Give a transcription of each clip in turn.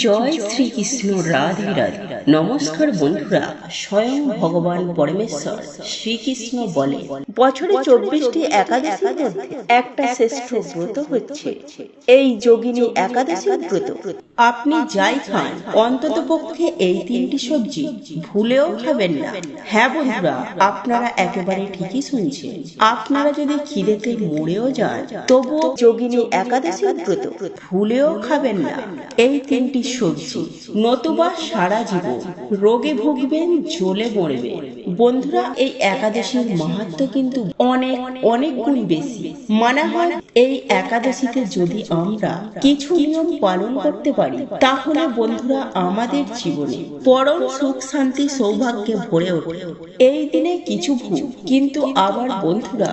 জয় শ্রীকৃষ্ণ, রাধে রাধে। নমস্কার বন্ধুরা, স্বয়ং ভগবান পরমেশ্বর শ্রীকৃষ্ণ বলে বছরে 24টি একাদশীর মধ্যে একটা শ্রেষ্ঠ ব্রত হচ্ছে এই যোগিনী একাদশীর ব্রত। আপনি যাই খান অন্তত পক্ষে এই 3টি সবজি ভুলেও খাবেন না। হ্যাঁ বন্ধুরা, আপনারা একেবারে ঠিকই শুনছেন। আপনারা যদি খিদেতে মরেও যান তবুও যোগিনী একাদশীর ব্রত ভুলেও খাবেন না এই 3টি সবজি, নতুবা সারা জীবন রোগে ভুগবেন, জ্বলে মরবেন। বন্ধুরা, এই একাদশীর মাহাত্ম্য কিন্তু অনেক অনেক গুণ বেশি। মানা হয় এই একাদশীতে যদি আমরা কিছু নিয়ম পালন করতে পারি তাহলে বন্ধুরা আমাদের জীবনে পরম সুখ শান্তি সৌভাগ্যে ভরে ওঠে। এই দিনে কিছু ভুল কিন্তু আবার বন্ধুরা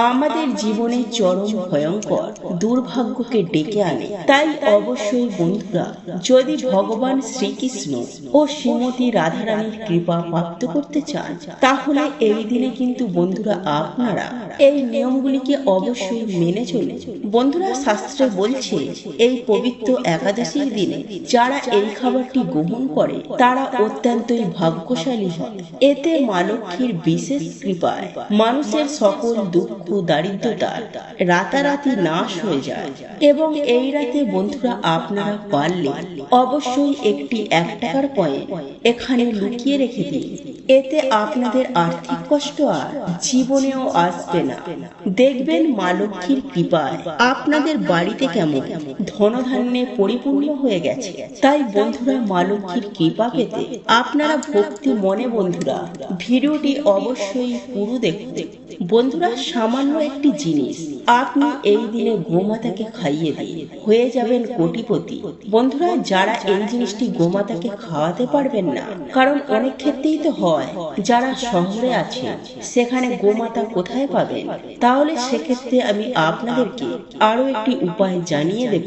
আমাদের জীবনে চরম ভয়ঙ্কর দুর্ভাগ্যকে ডেকে আনে। তাই অবশ্যই বন্ধুরা, যদি ভগবান শ্রীকৃষ্ণ ও শ্রীমতী রাধারানীর কৃপা প্রাপ্ত করতে চান তাহলে এই দিনে কিন্তু বন্ধুরা আপনারা এই নিয়মগুলিকে অবশ্যই মেনে চলুন। বন্ধুরা, শাস্ত্রে বলছে এই পবিত্র একাদশীর দিনে যারা এই খাবারটি গ্রহণ করে তারা অত্যন্তই ভাগ্যশালী হয়। এতে মা লক্ষ্মীর বিশেষ কৃপায় মানুষের সকল দুঃখ দারিদ্রতা রাতারাতি নাশ হয়ে যায়। এবং এই রাতে বন্ধুরা আপনারা পারলে অবশ্যই একটি 1 টাকার কয়েন এখানে লুকিয়ে রেখে দিন। এতে আপনাদের আর্থিক কষ্ট আর জীবনেও আসবে না। দেখবেন মা লক্ষ্মীর কৃপায় আপনাদের বাড়িতে কেমন ধনধান্যে পরিপূর্ণ হয়ে গেছে। তাই বন্ধুরা, মা লক্ষ্মীর কৃপা পেতে আপনারা ভক্তি মনে বন্ধুরা ভিডিওটি অবশ্যই পুরো দেখুন। বন্ধুরা, সামান্য একটি জিনিস আপনি এই দিনে গোমাতাকে খাইয়ে দিয়ে হয়ে যাবেন কোটিপতি। বন্ধুরা, যারা এই জিনিসটি গোমাতাকে খাওয়াতে পারবেন না, কারণ অনেক ক্ষেত্রেই তো হয় যারা শহরে আছে সেখানে গোমাতা কোথায় পাবেন, তাহলে সেক্ষেত্রে আমি আপনাদেরকে আরো একটি উপায় জানিয়ে দেব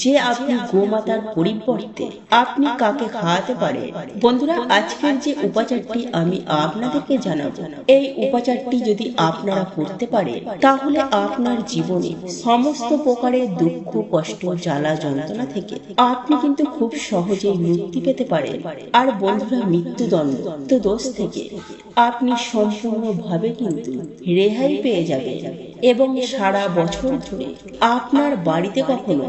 যে আপনি গোমাতার পরিবর্তে আপনি কাকে খাওয়াতে পারেন। বন্ধুরা, আজকের যে উপাচারটি আমি আপনাদেরকে জানাবো, এই উপাচারটি যদি আপনারা করতে পারেন তাহলে আপনার জীবনে সমস্ত প্রকারের দুঃখ কষ্ট জ্বালা যন্ত্রণা থেকে আপনি কিন্তু খুব সহজেই মুক্তি পেতে পারেন। আর বন্ধুরা, মৃত্যুদণ্ড তো দোষ থেকে আপনি সম্পূর্ণভাবে কিন্তু রেহাই পেয়ে যাবেন এবং সারা বছর ধরে আপনার বাড়িতে কখনো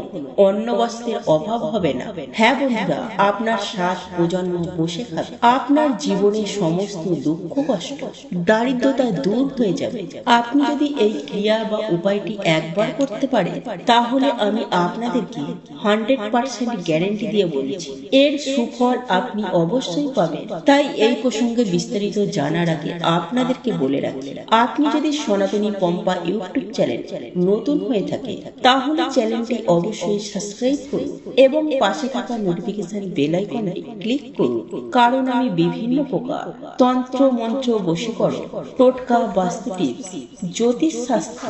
অন্ন বস্ত্রের অভাব হবে না। হ্যাঁ বন্ধুরা, আপনার 7 প্রজন্ম বসে খাবে, আপনার জীবনে সমস্ত দুঃখ কষ্ট দারিদ্রতা দূর হয়ে যাবে। আপনি যদি এই ক্রিয়া বা উপায়টি একবার করতে পারেন তাহলে আমি আপনাদেরকে 100% গ্যারান্টি দিয়ে বলছি এর সুফল আপনি অবশ্যই পাবেন। তাই এই প্রসঙ্গে বিস্তারিত জানার আগে আপনাদেরকে বলে রাখি, আপনি যদি সনাতনী পম্পা ইউটিউব চ্যানেল নতুন হয়ে থাকে তাহলে চ্যানেলটি অবশ্যই সাবস্ক্রাইব করুন এবং পাশে থাকা নোটিফিকেশন বেল আইকনে ক্লিক করুন, কারণ আমি বিভিন্ন প্রকার তন্ত্র মন্ত্র বশীকরণ, টোটকা, বাস্তু টিপস, জ্যোতিষ শাস্ত্র,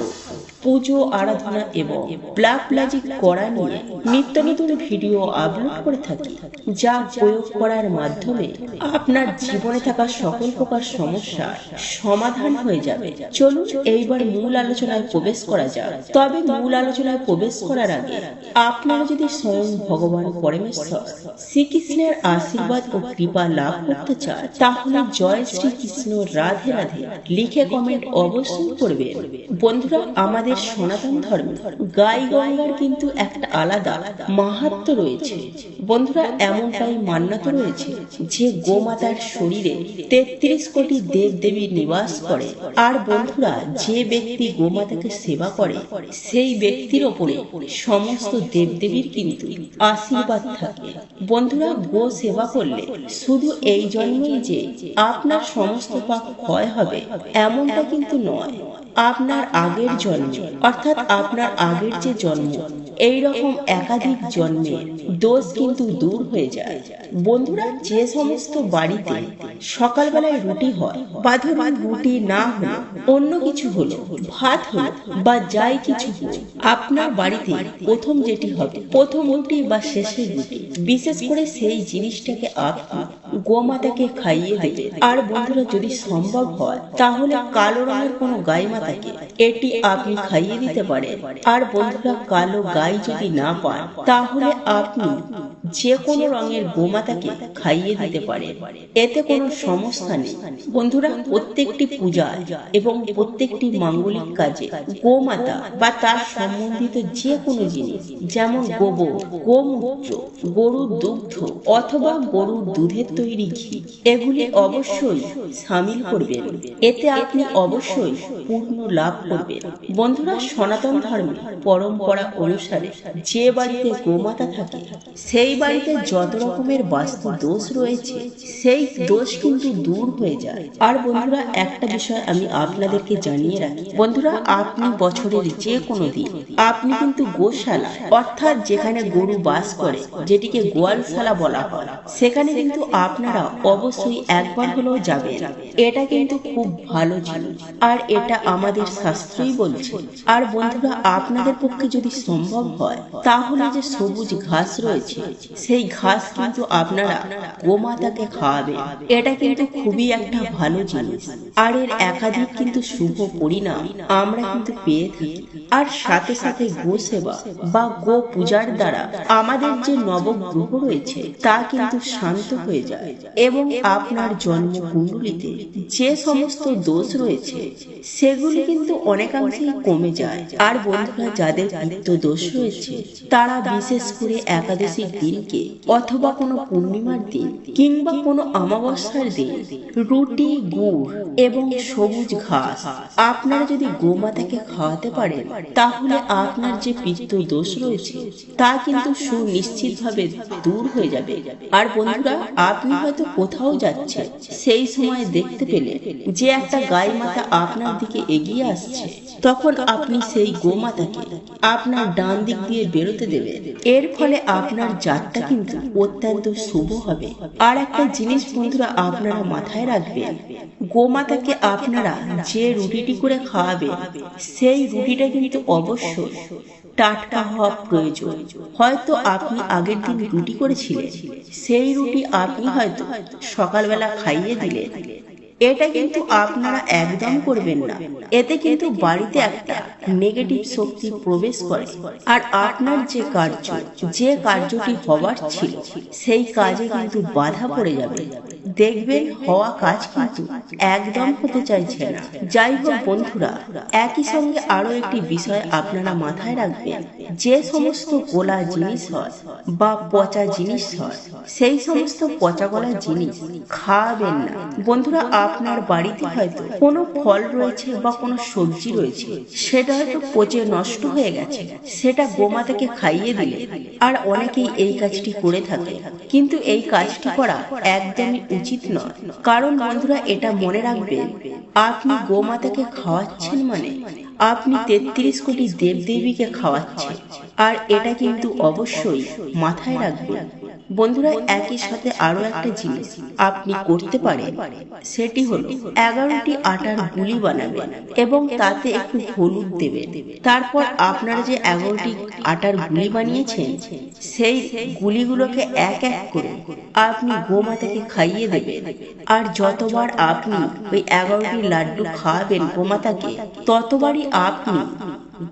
পুজো আরাধনা এবং ব্ল্যাক ম্যাজিক করা নিয়ে নিত্য নতুন ভিডিও আপলোড করে থাকি, যা প্রয়োগ করার মাধ্যমে আপনার জীবনে থাকা সকল প্রকার সমস্যার সমাধান হয়ে যাবে। চলুন এইবার মূল আলোচনায় প্রবেশ করা যাক। তবে মূল আলোচনায় প্রবেশ করার আগে আপনারা যদি স্বয়ং ভগবান পরমেশ্বর শ্রীকৃষ্ণের আশীর্বাদ ও কৃপা লাভ করতে চান তাহলে জয় শ্রীকৃষ্ণ, রাধে রাধে লিখে কমেন্ট অবশ্যই করবেন। বন্ধুরা, আমাদের সনাতন ধর্মে গাই গঙ্গার কিন্তু একটা আলাদা মাহাত্ম্য রয়েছে। বন্ধুরা, এমনটাই মান্যতা রয়েছে যে গোমাতার শরীরে 33 কোটি দেব দেবী নিবাস করে। আর বন্ধুরা, যে ব্যক্তি গোমাতাকে সেবা করে সেই ব্যক্তির ওপরে সমস্ত দেবদেবীর কিন্তু আশীর্বাদ থাকে। বন্ধুরা, গো সেবা করলে শুধু এই জন্মেই যে আপনার সমস্ত পাপ ক্ষয় হবে এমনটা কিন্তু নয়, আপনার আগের জন্মে অর্থাৎ আপনার আগের যে জন্ম এইরকম একাধিক জন্মের দোষ কিন্তু দূর হয়ে যায়। বন্ধুরা, যে সমস্ত বাড়িতে সকালবেলায় রুটি হয় বা ধরুন রুটি না হলো অন্য কিছু হলো, ভাত হলো বা যাই কিছু হলো, আপনার বাড়িতে প্রথম যেটি হবে প্রথম রুটি বা শেষের রুটি। বিশেষ করে সেই জিনিসটাকে আপনি গোমাতাকে খাইয়ে দেবে। আর বন্ধুরা যদি সম্ভব হয় তাহলে কালো রঙের কোনো গাই মাতাকে এটি আপনি খাইয়ে দিতে পারেন। আর বন্ধুরা কালো গাই যদি না পান তাহলে আপনি যে কোনো রঙের গোমাতাকে খাইয়ে দিতে পারেন, এতে কোনো সমস্যা নেই। বন্ধুরা প্রত্যেকটি পূজায় এবং প্রত্যেকটি মাঙ্গলিক কাজে গোমাতা বা তার সম্বন্ধিত যে কোনো জিনিস যেমন গোবর, গোমূত্র, গরুর দুগ্ধ অথবা গরুর দুধের তৈরি ঘি এগুলি অবশ্যই শামিল করবেন, এতে আপনি অবশ্যই পূর্ণ লাভ করবেন। বন্ধুরা সনাতন ধর্মে পরম্পরা অনুসারে যে বাড়িতে গোমাতা থাকে সেই বাড়িতে যত রকমের বাস্তু দোষ রয়েছে সেই দোষ কিন্তু দূর হয়ে যায়। আর বন্ধুরা একটা বিষয় আমি আপনাদেরকে জানিয়ে রাখি, বন্ধুরা আপনি বছরের যে কোনো দিন আপনি কিন্তু গোশালা অর্থাৎ যেখানে গরু বাস করে যেটিকে গোয়ালশালা বলা হয় সেখানে কিন্তু আপনারা অবশ্যই একবার হলেও যাবেন। এটা কিন্তু খুব ভালো জিনিস আর এটা আমাদের শাস্ত্রই বলছে। আর বন্ধুরা আপনাদের পক্ষে যদি সম্ভব হয় তাহলে যে সবুজ ঘাস রয়েছে সেই ঘাস কিন্তু আপনারা গোমাতাকে খাওয়াবেন, এটা কিন্তু খুবই একটা ভালো জিনিস। আর এর একাধিক কিন্তু শুভ পরিণাম আমরা কিন্তু পেয়ে থাকি। আর সাথে সাথে গো সেবা বা গো পূজার দ্বারা আমাদের যে নবগ্রহ রয়েছে তা কিন্তু শান্ত হয়ে যায় এবং আপনার জন্মকুণ্ডলিতে যে সমস্ত দোষ রয়েছে সেগুলি কিন্তু অনেকাংশেই কমে যায়। আর বন্ধুরা যাদের পিত্ত দোষ রয়েছে তারা বিশেষ করে একাদশীর দিনকে অথবা কোনো পূর্ণিমার দিন কিংবা কোনো অমাবস্যার দিন রুটি, গুড় এবং সবুজ ঘাস আপনারা যদি গোমাতাকে খাওয়াতে পারেন তাহলে আপনার যে পিত্ত দোষ রয়েছে তা কিন্তু সুনিশ্চিতভাবে দূর হয়ে যাবে। আর বন্ধুরা আপনি হয়তো কোথাও যাচ্ছেন সেই সময় দেখতে পেলে যে একটা গাই মাতা আপনার দিকে এগিয়ে আসছে, তখন আপনি সেই গোমাতাকে আপনার ডান দিক দিয়ে বেরোতে দেবেন। এর ফলে আপনার যাত্রা কিন্তু অত্যন্ত শুভ হবে। আর একটা জিনিস বন্ধুরা আপনারা মাথায় রাখবেন, গোমাতাকে আপনারা যে রুটিটি করে খাওয়াবেন সেই রুটিটা কিন্তু অবশ্যই টাটকা হওয়া প্রয়োজন। হয়তো আপনি আগের দিন রুটি করেছিলেন, সেই রুটি আপনি হয়তো সকালবেলা খাইয়ে দিলেন, এটা কিন্তু আপনারা একদম করবেন না। এতে কিন্তু বাড়িতে একটা নেগেটিভ শক্তি প্রবেশ করে আর আপনার যে কার্যটি হবার ছিল সেই কাজে কিন্তু বাধা পড়ে যাবে। দেখবেন হওয়া কাজ কিন্তু একদম হতে চাইছে না। যাই হোক বন্ধুরা, একই সঙ্গে আরো একটি বিষয় আপনারা মাথায় রাখবেন, যে সমস্ত গোলা জিনিস হয় বা পচা জিনিস হয় সেই সমস্ত পচা গলা জিনিস খাওয়াবেন না। বন্ধুরা আপনার বাড়িতে হয়তো কোনো ফল রয়েছে বা কোনো সবজি রয়েছে সেটা হয়তো পচে নষ্ট হয়ে গেছে, সেটা গোমাতাকে খাইয়ে দিলে। আর অনেকেই এই কাজটি করে থাকে, কিন্তু এই কাজটি করা একদমই উচিত নয়। কারণ বন্ধুরা এটা মনে রাখবেন, আপনি গোমাতাকে খাওয়াচ্ছেন মানে আপনি 33 কোটি দেবদেবীকে খাওয়াচ্ছেন। আর এটা কিন্তু অবশ্যই মাথায় রাখবেন। বন্ধুরা একই সাথে আরো একটা জিনিস আপনি করতে পারেন, সেটি হলো 11টি আটার গুলি বানাবেন এবং তাতে একটু হলুদ দেবেন। তারপর আপনারা যে 11টি আটার গুলি বানিয়েছেন সেই গুলিগুলোকে এক এক করে আপনি গোমাতাকে খাইয়ে দেবেন। আর যতবার আপনি ওই 11টি লাড্ডু খাওয়াবেন গোমাতাকে, ততবারই আপনি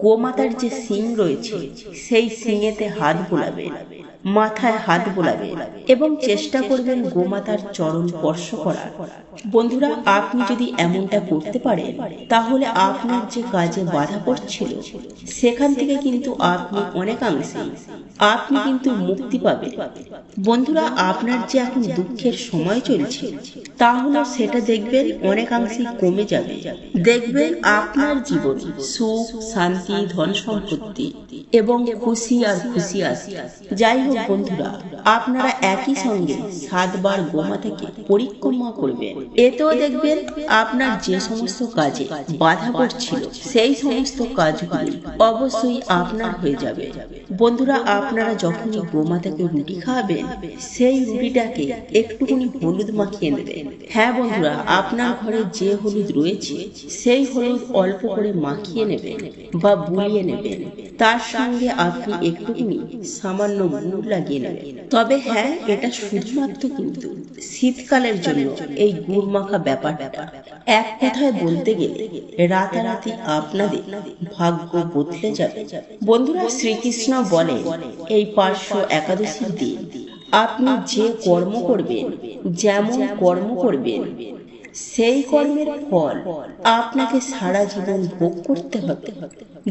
গোমাতার যে শিং রয়েছে সেই শিঙেতে হাত বোলাবেন, মাথায় হাত বোলাবেন এবং চেষ্টা করবেন গোমাতার চরণ স্পর্শ করার। বন্ধুরা আপনি যদি এমনটা করতে পারেন তাহলে আপনার যে কাজে বাধা পড়ছিল সেখান থেকে কিন্তু আপনি অনেকাংশে আপনি কিন্তু মুক্তি পাবেন। বন্ধুরা আপনার যে এখন দুঃখের সময় চলছে তাহলে সেটা দেখবেন অনেকাংশে কমে যাবে। দেখবেন আপনার জীবনে সুখ, শান্তি, ধন সম্পত্তি এবং খুশি আর খুশি আসবে। যাই হোক বন্ধুরা, আপনারা একই সঙ্গে 7 বার গোমাতাকে পরিক্রমা করবেন। এতেও দেখবেন আপনার যে সমস্ত কাজে বাধা পড়ছিল সেই সমস্ত কাজগুলি অবশ্যই আপনার হয়ে যাবে। বন্ধুরা আপনারা যখনই গোমাতাকে রুটি খাওয়াবেন সেই রুটিটাকে একটুখানি হলুদ মাখিয়ে নেবেন। হ্যাঁ বন্ধুরা, আপনার ঘরে যে হলুদ রয়েছে সেই হলুদ অল্প করে মাখিয়ে নেবেন বা বুলিয়ে নেবেন। তার সঙ্গে আপনি একটুখানি সামান্য গুড় লাগিয়ে নেবেন। তবে হ্যাঁ, এটা শুধুমাত্র কিন্তু শীতকালের জন্য এই গুড় মাখা ব্যাপারটা। এক কথায় বলতে গেলে রাতারাতি আপনাদের ভাগ্য বদলে যাবে। বন্ধুরা, শ্রীকৃষ্ণ বলেন এই পার্শ্ব একাদশীর দিন আপনি যে কর্ম করবেন, যেমন কর্ম করবেন, সেই কর্মের ফল আপনাকে সারা জীবন ভোগ করতে হবে।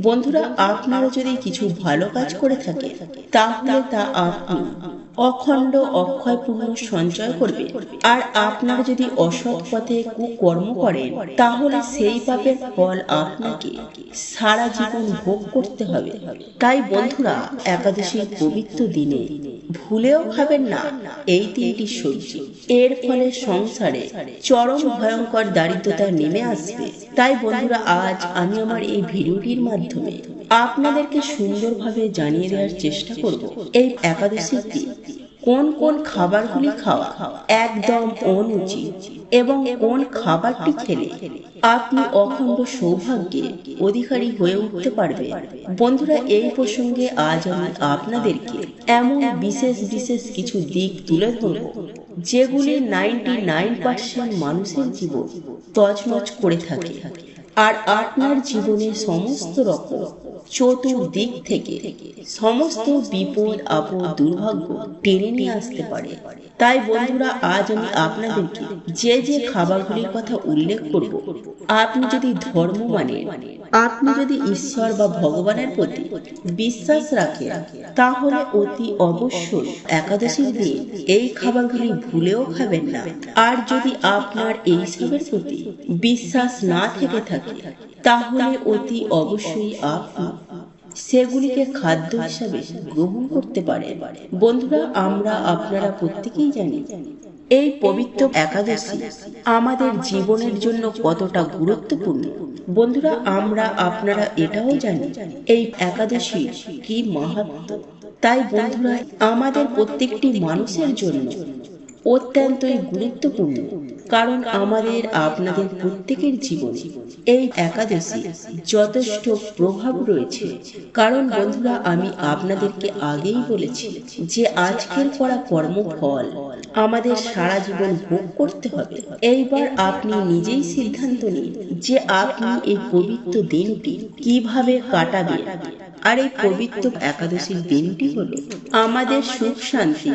বন্ধুরা, আপনারা যদি কিছু ভালো কাজ করে থাকেন তাহলে তা আপনি অখণ্ড অক্ষয় পুণ্য সঞ্চয় করবে। আর আপনারা যদি অসৎ পথে কুকর্ম করেন তাহলে সেই পাপের ফল আপনাকে সারা জীবন ভোগ করতে হবে। তাই বন্ধুরা, একাদশীর পবিত্র দিনে ভুলেও খাবেন না এই তিনটি সবজি। এর ফলে সংসারে চরম ভয়ঙ্কর দারিদ্রতা নেমে আসবে। তাই বন্ধুরা, আজ আমি আমার এই ভিডিওটির মাধ্যমে আপনাদেরকে সুন্দরভাবে জানিয়ে দেওয়ার চেষ্টা করব এই একাদশীর দিন কোন কোন খাবারগুলি খাওয়া একদম অনুচিত এবং কোন খাবারটি খেলে আপনি অখণ্ড সৌভাগ্যের অধিকারী হয়ে উঠতে পারবে। বন্ধুরা, এই প্রসঙ্গে আজ আমি আপনাদেরকে এমন বিশেষ বিশেষ কিছু দিক তুলে ধরব যেগুলি 99% মানুষের জীবন তছনছ করে থাকে আর আপনার জীবনে সমস্ত রকম চতুর্দিক থেকে সমস্ত বিপদ আপদ দুর্ভাগ্য টেনে নিয়ে আসতে পারে। তাই বন্ধুরা, আজ আমি আপনাদেরকে যে যে খাবারগুলির কথা উল্লেখ করব, আপনি যদি ধর্ম মানেন, আপনি যদি ঈশ্বর বা ভগবানের প্রতি বিশ্বাস রাখেন, তাহলে অতি অবশ্যই একাদশীর দিন এই খাবারগুলি ভুলেও খাবেন না। আর যদি আপনার এইসবের প্রতি বিশ্বাস না থেকে থাকে তাহলে অতি অবশ্যই আপনি সেগুলিকে খাদ্য হিসাবে গ্রহণ করতে পারে। বন্ধুরা, আপনারা প্রত্যেকেই জানি এই পবিত্র একাদশী আমাদের জীবনের জন্য কতটা গুরুত্বপূর্ণ। বন্ধুরা, আপনারা এটাও জানি এই একাদশীর কি মাহাত্ম্য। তাই বন্ধুরা, আমাদের প্রত্যেকটি মানুষের জন্য অত্যন্তই গুরুত্বপূর্ণ, কারণ আপনাদের প্রত্যেকের জীবনে এই একাদশী যথেষ্ট প্রভাব রয়েছে। কারণ বন্ধুরা, আমি আপনাদেরকে আগেই বলেছি যে আজকের করা কর্মফল আমাদের সারা জীবন ভোগ করতে হবে। এইবার আপনি নিজেই সিদ্ধান্ত নিন যে আপনি এই পবিত্র দিনটি কিভাবে কাটাবেন। আর এই পবিত্র একাদশীর দিনটি হলো আমাদের সুখ শান্তি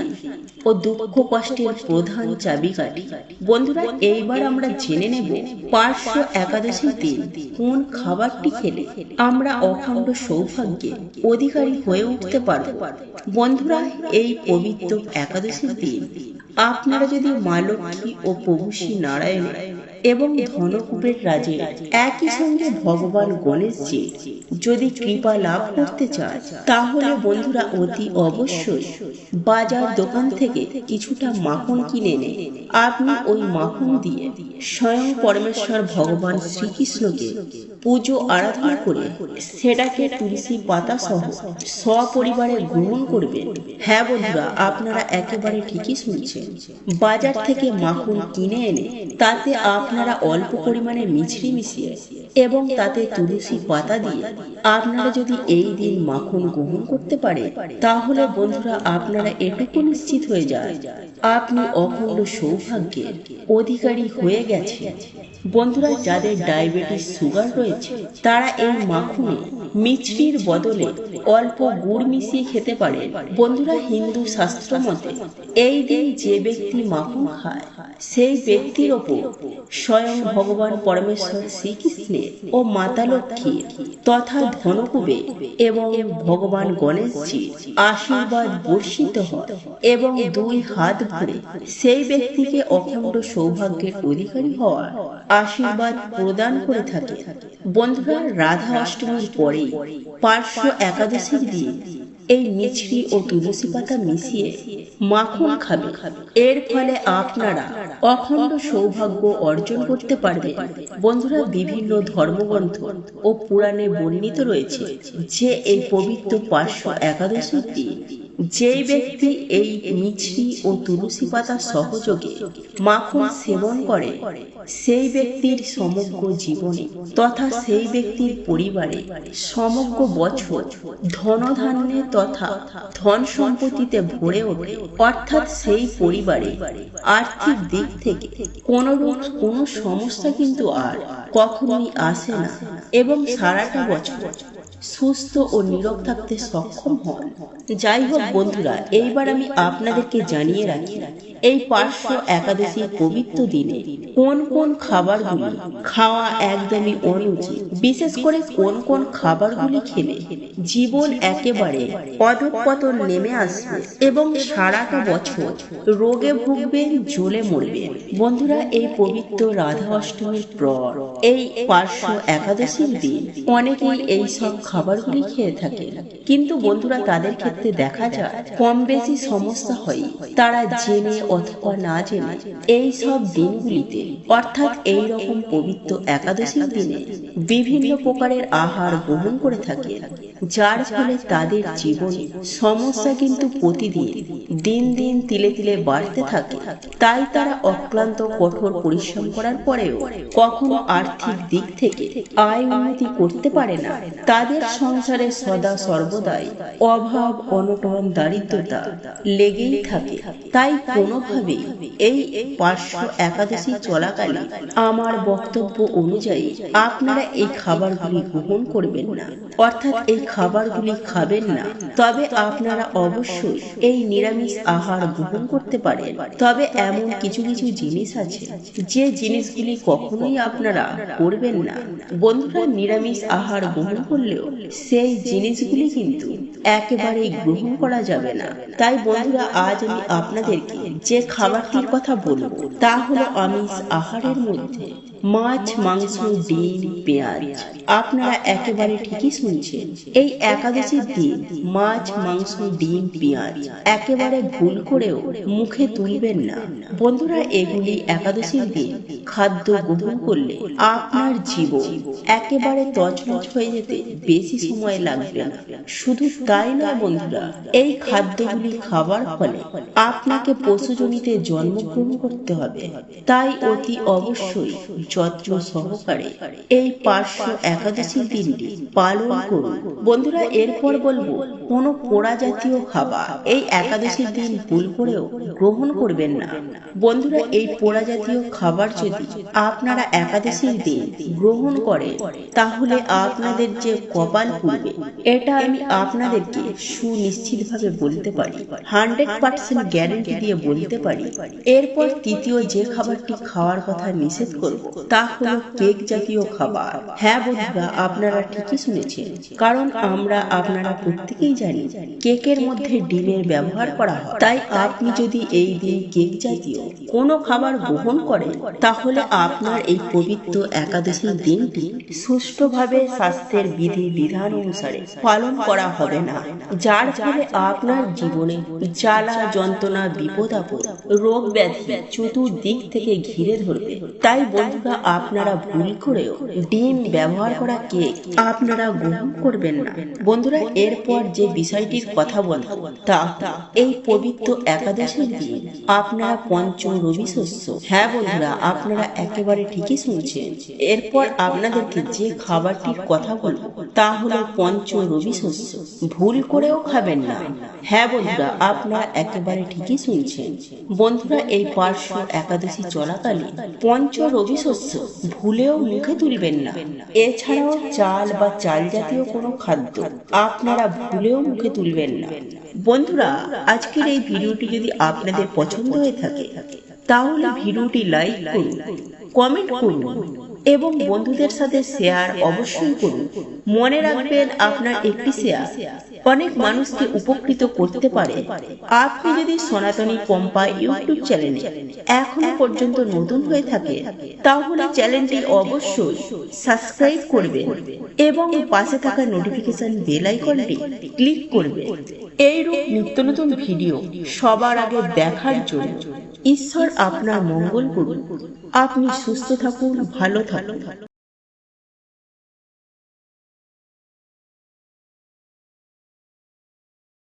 ও দুঃখ কষ্টের প্রধান চাবিকাঠি। বন্ধুরা, এইবার আমরা জেনে নেব পার্শ্ব একাদশীর দিন কোন খাবারটি খেলে আমরা অখণ্ড সৌভাগ্যের অধিকারী হয়ে উঠতে পারব। বন্ধুরা, এই পবিত্র একাদশীর দিন আপনারা যদি মা লক্ষ্মী ও প্রভু শ্রী নারায়ণ এবং ধনকুবের রাজে একই সঙ্গে ভগবান গণেশজি যদি কৃপা লাভ করতে চান, তাহলে বন্ধুরা অতি অবশ্যই বাজার দোকান থেকে কিছুটা মাখন কিনে এনে আপনি ওই মাখন দিয়ে স্বয়ং পরমেশ্বর ভগবান শ্রীকৃষ্ণকে পুজো আরাধনা করে সেটাকে তুলসী পাতা সহ সপরিবারে গ্রহণ করবেন। হ্যাঁ বন্ধুরা, আপনারা একেবারে ঠিকই শুনছেন। বাজার থেকে মাখন কিনে এনে তাতে আপনারা অল্প পরিমাণে মিছরি মিশিয়ে এবং তাতে তুলসী পাতা দিয়ে আপনারা যদি এই দিন মাখন গ্রহণ করতে পারে, তাহলে বন্ধুরা আপনারা এটুকু নিশ্চিত হয়ে যায় আপনি অখণ্ড সৌভাগ্যের অধিকারী হয়ে গেছে। বন্ধুরা, যাদের ডায়াবেটিস সুগার রয়েছে তারা এই মাখনে মিছরির বদলে অল্প গুড় মিশিয়ে খেতে পারে। বন্ধুরা, হিন্দু শাস্ত্র মতে এই দিন যে ব্যক্তি মাখন খায় সেই ব্যক্তির ওপর স্বয়ং ভগবান পরমেশ্বর শ্রীকৃষ্ণের ও মাতা লক্ষ্মী তথা ধনকুবে এবং ভগবান গণেশজির আশীর্বাদ বর্ষিত হয় এবং দুই হাত ভরে সেই ব্যক্তিকে অখণ্ড সৌভাগ্যের অধিকারী হওয়ার আশীর্বাদ প্রদান করে থাকে। বন্ধুরা, রাধা অষ্টমীর পরে পার্শ্ব একাদশীর দিন এই মিছরি ও তুলসী পাতা মিশিয়ে মাখন খাবে। এর ফলে আপনারা অখণ্ড সৌভাগ্য অর্জন করতে পারবে। বন্ধুরা, বিভিন্ন ধর্মগ্রন্থ ও পুরাণে বর্ণিত রয়েছে যে এই পবিত্র পার্শ্ব একাদশীর দিন যেই ব্যক্তি এই মিছরি ও তুলসী পাতা সহযোগে মাখন সেবন করে সেই ব্যক্তির সমগ্র জীবনে তথা সেই ব্যক্তির পরিবারে সমগ্র বছর ধনধান্যে তথা ধন সম্পত্তিতে ভরে ওঠে। অর্থাৎ সেই পরিবারে আর্থিক দিক থেকে কোনো সমস্যা কিন্তু আর কখনোই আসে না এবং সারাটা বছর সুস্থ ও নীরব থাকতে সক্ষম হন। যাই হোক বন্ধুরা, এইবার আমি আপনাদেরকে জানিয়ে রাখি এই পার্শ্ব একাদশীর পবিত্র দিনে কোন কোন খাবারগুলি খাওয়া একদমই অনুচিত, বিশেষ করে কোন কোন খাবারগুলি খেলে জীবন একেবারে অধঃপতন নেমে আসবে এবং সারাটা বছর রোগে ভুগবেন, জ্বলে মরবেন। বন্ধুরা, এই পবিত্র রাধা অষ্টমীর পর এই পার্শ্ব একাদশীর দিন অনেকেই এই সব খাবারগুলি খেয়ে থাকে, কিন্তু বন্ধুরা তাদের ক্ষেত্রে দেখা যায় কম বেশি সমস্যা হয় তারা জেনে অথবা না জেনে এই সব দিনগুলিতে অর্থাৎ এই রকম পবিত্র একাদশীর দিনে বিভিন্ন প্রকারের আহার গ্রহণ করে থাকে, যার ফলে তাদের জীবনে সমস্যা কিন্তু প্রতিদিন দিন দিন তিলে তিলে বাড়তে থাকে। তাই তারা অক্লান্ত কঠোর পরিশ্রম করার পরেও কখনো আর্থিক দিক থেকে আয় উন্নতি করতে পারে না। তাদের সংসারে সদা সর্বদাই অভাব, অনটন, দারিদ্রতা লেগেই থাকে। তাই কোনোভাবে এই পার্শ্ব একাদশী চলাকালীন আমার বক্তব্য অনুযায়ী আপনারা এই খাবারগুলি গ্রহণ করবেন না, অর্থাৎ এই খাবারগুলি খাবেন না। তবে আপনারা অবশ্যই এই নিরামিষ আহার গ্রহণ করতে পারেন। তবে এমন কিছু কিছু জিনিস আছে যে জিনিসগুলি কখনোই আপনারা করবেন না। বন্ধুরা, নিরামিষ আহার গ্রহণ করলেও সেই জিনিসগুলি কিন্তু একেবারেই গ্রহণ করা যাবে না। তাই বন্ধুরা, আজ আমি আপনাদেরকে যে খাবারটির কথা বলবো তা হলো আমিষ আহারের মধ্যে মাছ, মাংস, ডিম, পেঁয়াজ। আপনারা একেবারে ঠিকই শুনছেন, এই একাদশীর দিন মাছ, মাংস, ডিম, পেঁয়াজ একেবারে ভুল করেও মুখে তুলবেন না। বন্ধুরা, এগুলি একাদশীর দিন খাদ্য গ্রহণ করলে আপনার জীবন একেবারে তছনছ হয়ে যেতে বেশি সময় লাগবে না। শুধু তাই নয় বন্ধুরা, এই খাদ্যগুলি খাবার ফলে আপনাকে পশুজনিতে জন্মগ্রহণ করতে হবে। তাই অতি অবশ্যই যত্ন সহকারে এই পার্শ্ব একাদশীর দিনটি পালন করুন। বন্ধুরা, এরপর বলবো কোনো পোড়া জাতীয় খাবার এই একাদশীর দিন ভুল করেও গ্রহণ করবেন না। বন্ধুরা, এই পোড়া জাতীয় খাবার যদি আপনারা একাদশীর দিন গ্রহণ করেন তাহলে আপনাদের যে কপাল পুড়বে এটা আমি আপনাদেরকে সুনিশ্চিতভাবে বলতে পারি, 100% গ্যারেন্টি দিয়ে বলতে পারি। এরপর তৃতীয় যে খাবারটি খাওয়ার কথা নিষেধ করব তা হলো কেক জাতীয় খাবার। হ্যাঁ বন্ধুরা, আপনারা ঠিকই শুনেছেন, কারণ আপনারা প্রত্যেকেই জানি কেকের মধ্যে ডিমের ব্যবহার করা হয়। তাই আপনি যদি এই দিন কেক জাতীয় কোনো খাবার গ্রহণ করেন তাহলে আপনার এই পবিত্র একাদশীর দিনটি সুষ্ঠুভাবে স্বাস্থ্যের বিধি বিধান অনুসারে পালন করা হবে না, যার ফলে আপনার জীবনে জ্বালা, যন্ত্রণা, বিপদ আপদ, রোগ ব্যাধি চতুর্দিক থেকে ঘিরে ধরবে। তাই বন্ধুরা, আপনারা ভুল করেও ডিম ব্যবহার করা কেক আপনারা গ্রহণ করবেন না। বন্ধুরা, এরপর যে বিষয়টির কথা বলবো তা এই পবিত্র একাদশীর দিন আপনারা পঞ্চ রবি শস্য। হ্যাঁ বন্ধুরা, আপনারা একেবারে ঠিকই শুনছেন। এরপর আপনাদেরকে যে খাবারটির কথা বলবো তা হলো পঞ্চ রবি শস্য। ভুল করেও খাবেন না। হ্যাঁ বন্ধুরা, আপনারা একেবারে ঠিকই শুনছেন। বন্ধুরা, এই পার্শ্ব একাদশী চলাকালীন পঞ্চ রবি শস্য ভুলেও মুখে তুলবেন না। এছাড়াও চাল বা চাল জাতীয় কোনো খাদ্য আপনারা ভুলেও মুখে তুলবেন না। বন্ধুরা, আজকের এই ভিডিওটি যদি আপনাদের পছন্দ হয়ে থাকে তাহলে ভিডিওটি লাইক করুন, কমেন্ট করুন এবং বন্ধুদের সাথে শেয়ার অবশ্যই করুন। মনে রাখবেন, আপনার একটি শেয়ার অনেক মানুষকে উপকৃত করতে পারে। আপনি যদি সনাতনী পম্পা ইউটিউব চ্যানেলে এখনো পর্যন্ত নতুন হয়ে থাকে তাহলে চ্যানেলটি অবশ্যই সাবস্ক্রাইব করবেন এবং পাশে থাকা নোটিফিকেশন বেল আইকনটি ক্লিক করবেন। এইরূপ নিত্য নতুন ভিডিও সবার আগে দেখার জন্য ঈশ্বর আপনার মঙ্গল করুন। আপনি সুস্থ থাকুন, ভালো থাকুন।